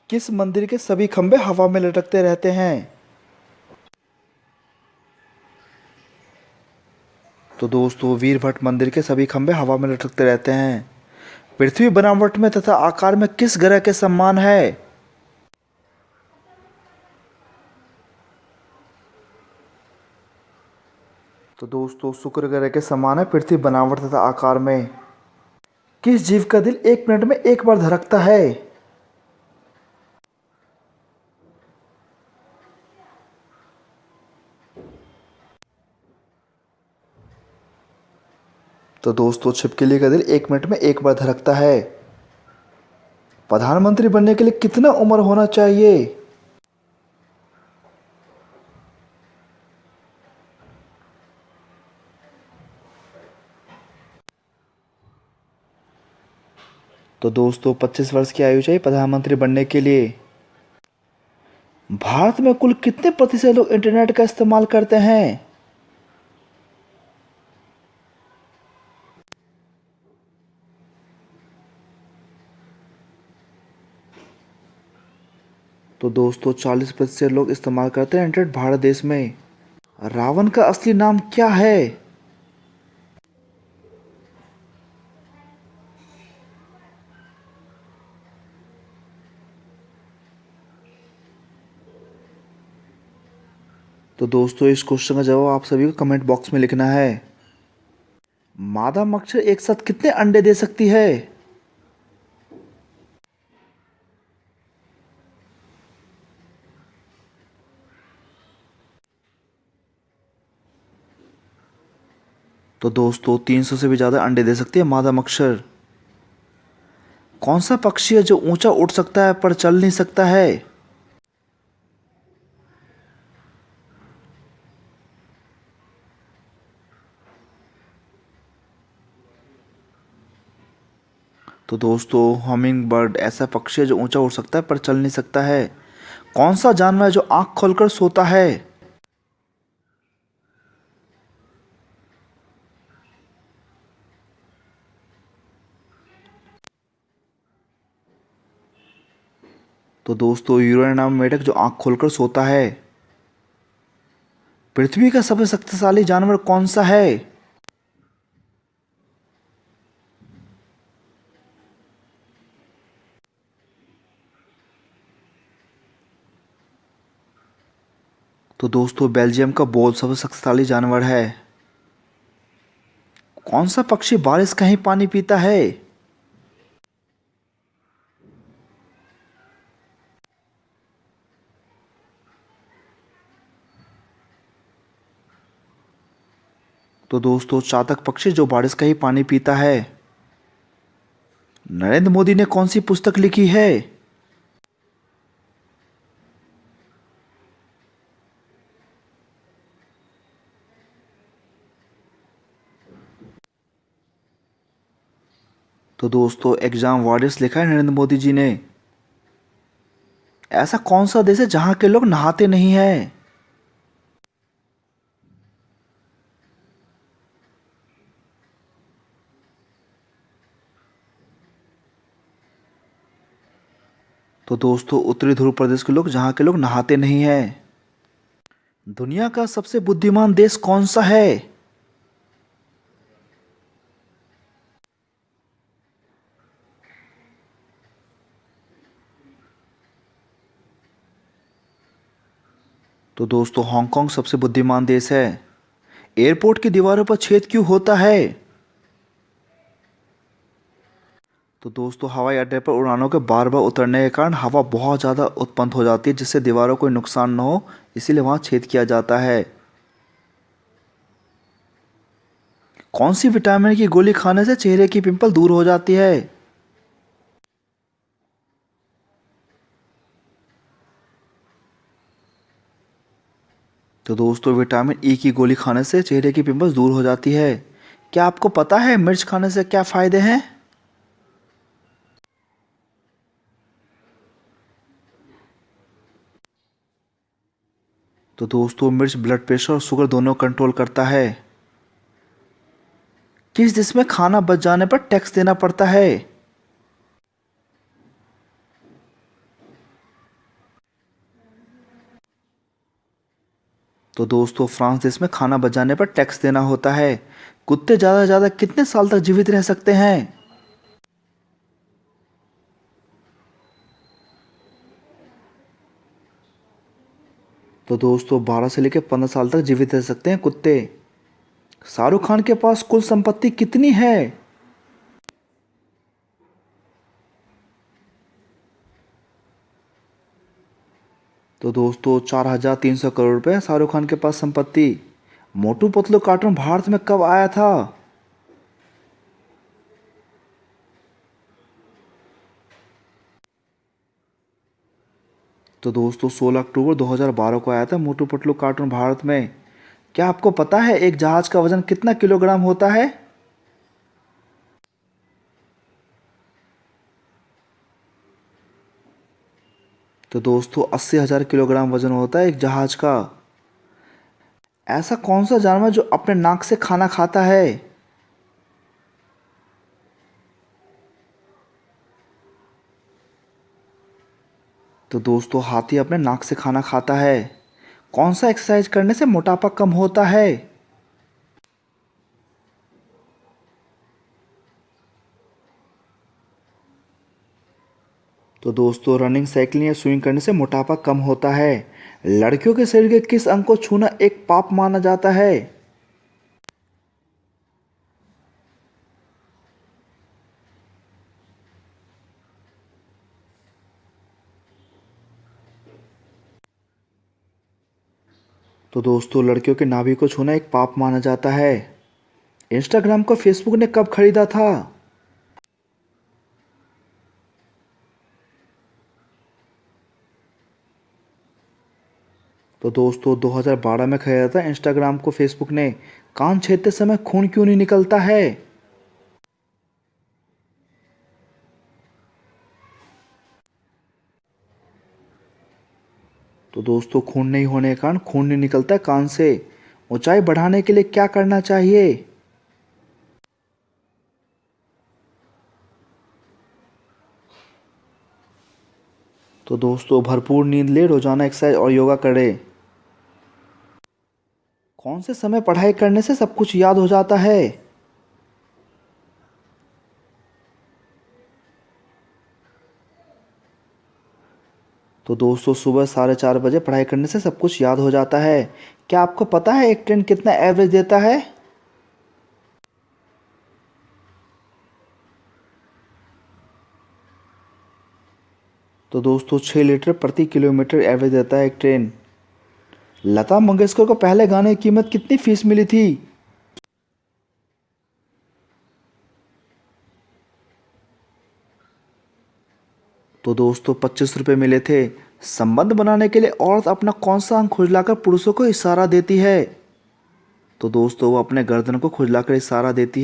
किस मंदिर के सभी खंभे हवा में लटकते रहते हैं? तो दोस्तों वीरभट्ट मंदिर के सभी खंभे हवा में लटकते रहते हैं। पृथ्वी बनावट में तथा आकार में किस ग्रह के समान है? तो दोस्तों शुक्र ग्रह के समान है पृथ्वी बनावट तथा आकार में। किस जीव का दिल 1 मिनट में 1 बार धड़कता है? तो दोस्तों छिपकली का दिल 1 मिनट में 1 बार धड़कता है। प्रधानमंत्री बनने के लिए कितना उम्र होना चाहिए? तो दोस्तों 25 वर्ष की आयु चाहिए प्रधानमंत्री बनने के लिए। भारत में कुल कितने प्रतिशत लोग इंटरनेट का इस्तेमाल करते हैं? तो दोस्तों 40% लोग इस्तेमाल करते हैं इंटरनेट भारत देश में। रावण का असली नाम क्या है? तो दोस्तों इस क्वेश्चन का जवाब आप सभी को कमेंट बॉक्स में लिखना है। मादा मच्छर एक साथ कितने अंडे दे सकती है? तो दोस्तों 300 से भी ज़्यादा अंडे दे सकती है मादा मच्छर। कौन सा पक्षी है जो ऊंचा उड़ सकता है पर चल नहीं सकता है? तो दोस्तों हमिंग बर्ड ऐसा पक्षी है जो ऊंचा उड़ सकता है पर चल नहीं सकता है। कौन सा जानवर है जो आंख खोलकर सोता है? तो दोस्तों यूरेनियम नाम मेढक जो आंख खोलकर सोता है। पृथ्वी का सबसे शक्तिशाली जानवर कौन सा है? तो दोस्तों बेल्जियम का बोल सबसे शक्तिशाली जानवर है। कौन सा पक्षी बारिश का ही पानी पीता है? तो दोस्तों चातक पक्षी जो बारिश का ही पानी पीता है। नरेंद्र मोदी ने कौन सी पुस्तक लिखी है? तो दोस्तों एग्जाम वॉरियर्स लिखा है नरेंद्र मोदी जी ने। ऐसा कौन सा देश है जहां के लोग नहाते नहीं हैं? तो दोस्तों उत्तरी ध्रुव प्रदेश के लोग जहां के लोग नहाते नहीं हैं। दुनिया का सबसे बुद्धिमान देश कौन सा है? तो दोस्तों हांगकांग सबसे बुद्धिमान देश है। एयरपोर्ट की दीवारों पर छेद क्यों होता है? तो दोस्तों हवाई अड्डे पर उड़ानों के बार बार उतरने के कारण हवा बहुत ज़्यादा उत्पन्न हो जाती है जिससे दीवारों को कोई नुकसान न हो, इसीलिए वहाँ छेद किया जाता है। कौन सी विटामिन की गोली खाने से चेहरे की पिंपल दूर हो जाती है? तो दोस्तों विटामिन ई की गोली खाने से चेहरे की पिंपल्स दूर हो जाती है। क्या आपको पता है मिर्च खाने से क्या फ़ायदे हैं? तो दोस्तों मिर्च ब्लड प्रेशर और शुगर दोनों कंट्रोल करता है। किस देश में खाना बच जाने पर टैक्स देना पड़ता है? तो दोस्तों फ्रांस देश में खाना बचाने पर टैक्स देना होता है। कुत्ते ज़्यादा से ज़्यादा कितने साल तक जीवित रह सकते हैं? तो दोस्तों 12 से लेकर 15 साल तक जीवित रह सकते हैं कुत्ते। शाहरुख खान के पास कुल संपत्ति कितनी है? तो दोस्तों 4,300 करोड़ रुपए है शाहरुख खान के पास संपत्ति। मोटू पतलू कार्टून भारत में कब आया था? तो दोस्तों 16 अक्टूबर 2012 को आया था मोटू पतलू कार्टून भारत में। क्या आपको पता है एक जहाज का वजन कितना किलोग्राम होता है? तो दोस्तों 80,000 किलोग्राम वजन होता है एक जहाज का। ऐसा कौन सा जानवर जो अपने नाक से खाना खाता है? तो दोस्तों हाथी अपने नाक से खाना खाता है। कौन सा एक्सरसाइज करने से मोटापा कम होता है? तो दोस्तों रनिंग, साइकिलिंग या स्विमिंग करने से मोटापा कम होता है। लड़कियों के शरीर के किस अंग को छूना एक पाप माना जाता है? तो दोस्तों लड़कियों के नाभि को छूना एक पाप माना जाता है। इंस्टाग्राम को फेसबुक ने कब खरीदा था? तो दोस्तों 2012 में खरीदा था इंस्टाग्राम को फेसबुक ने। कान छेदते समय खून क्यों नहीं निकलता है? तो दोस्तों खून नहीं होने के कारण खून नहीं निकलता है कान से। ऊंचाई बढ़ाने के लिए क्या करना चाहिए? तो दोस्तों भरपूर नींद ले, रोजाना एक्सरसाइज और योगा करें। कौन से समय पढ़ाई करने से सब कुछ याद हो जाता है? तो दोस्तों सुबह 4:30 बजे पढ़ाई करने से सब कुछ याद हो जाता है। क्या आपको पता है एक ट्रेन कितना एवरेज देता है? तो दोस्तों 6 लीटर प्रति किलोमीटर एवरेज देता है एक ट्रेन। लता मंगेशकर को पहले गाने की कीमत कितनी फीस मिली थी? तो दोस्तों 25 रुपये मिले थे। संबंध बनाने के लिए औरत अपना कौन सा अंग खुजलाकर पुरुषों को इशारा देती है? तो दोस्तों वो अपने गर्दन को खुजलाकर इशारा देती है।